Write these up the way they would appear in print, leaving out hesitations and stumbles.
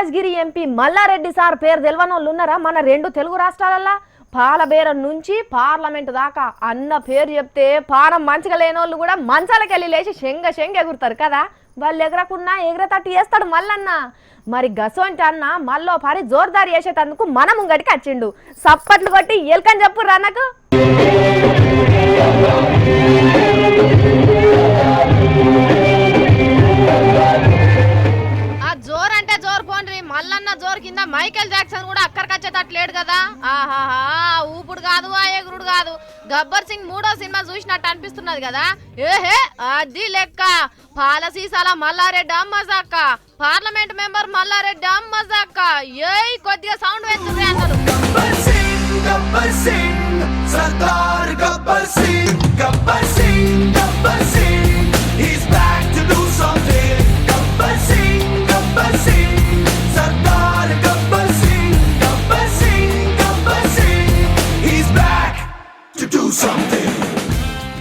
Malkajgiri MP Mallareddy sir పేరు తెలవనోళ్ళు ఉన్నారా? మన రెండు తెలుగు రాష్ట్రాలల్లో పాలబేరం నుంచి పార్లమెంట్ దాకా అన్న పేరు చెప్తే పానం మంచిగా లేనోళ్ళు కూడా మంచాలకెళ్ళి లేచి శంగ ఎగురుతారు కదా. వాళ్ళు ఎగరకున్నా ఎగరతట్టు చేస్తాడు మల్లన్న. మరి గసోంటి అన్న మళ్ళీ పారి జోర్దారి చేసేటందుకు మన ముంగడికి వచ్చిండు. సప్పట్లు కొట్టి ఎల్కని చెప్పు రన్నకు. జోర్ అంటే జోర్ పోండ్రి, మల్లన్న జోర్ కింద మైకేల్ జాక్సన్ కూడా అక్కడికొచ్చేటట్లేడు కదా. ఆహాహా, ఊపుడు కాదు ఆ ఎగురుడు కాదు, గబ్బర్ సింగ్ 3వ సినిమా చూసినట్టు అనిపిస్తున్నది కదా. ఏహే అది లెక్క. పాల సీసాల మల్లారెడ్డి అమ్మజాక్క, పార్లమెంట్ మెంబర్ మల్లారెడ్డి అమ్మజాక్క. ఏయ్ కొద్దిగా సౌండ్ పెంచుర్రి అన్నారు.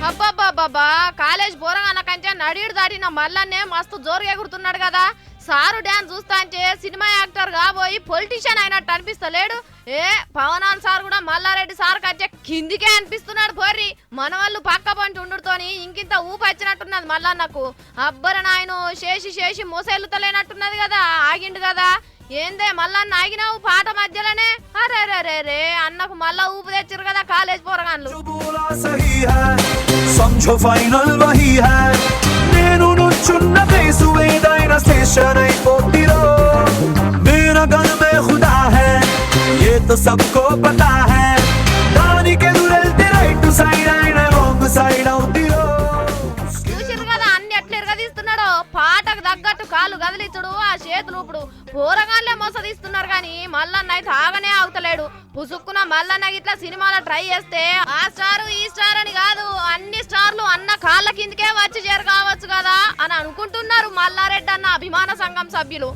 అబ్బాబ్బాబ్బా, కాలేజ్ పోరగాన కంటే నడిడు దాటిన మల్లన్నే మస్తు జోరుగా ఎగురుతున్నాడు కదా. సారు డాన్స్ చూస్తా అంటే సినిమా యాక్టర్ కాబోయి పొలిటీషియన్ అయినట్టు అనిపిస్తలేడు. పవనాన్ సార్ కూడా మల్లారెడ్డి సార్ కంటే కిందికే అనిపిస్తున్నాడు. పోర్రి మన వాళ్ళు పక్క పంటి ఉండుతోని ఇంకింత ఊపి వచ్చినట్టున్నది మల్లన్నకు. అబ్బర నాయను చేసి మోసేళ్ళుతలేనట్టున్నది కదా. ఆగిండు కదా. ఏందే మల్లన్న ఆగినావు పాట మధ్యలోనే? అరే అన్నకు మళ్ళా ఊపు తెచ్చిరు కదా కాలేజ్ పోరగాన్లు. समझो फाइनल वही है నేను నుంచున్న ప్లేసు ఏదైనా స్టేషన్ అయిపోతిరో मेरा गन में खुदा है ये तो सबको पता है దానికి ఎదురెళ్తే రైట్ సైడ్ అయినా రాంగ్ సైడ్ అవుతిరో. చూసిరు కదా అన్ని ఎట్లా ఎరగదీస్తున్నాడో. పాటకు తగ్గట్టు కాళ్ళు కదిలించుడు, ఆ చేతులు ఇప్పుడు పోరగాన్లే మోసదీస్తున్నారు కానీ మల్లన్న అయితే ఆగనే ఆగుతలేడు. పుసుక్కున మల్లన్న ఇట్లా సినిమాలో ట్రై చేస్తే ఆ స్టార్ ఈ స్టార్ అని కాదు, అన్ని స్టార్లు అన్న కాళ్ళ కిందకే వచ్చి చేరు కావచ్చు కదా అని అనుకుంటున్నారు మల్లారెడ్డి అన్న అభిమాన సంఘం సభ్యులు.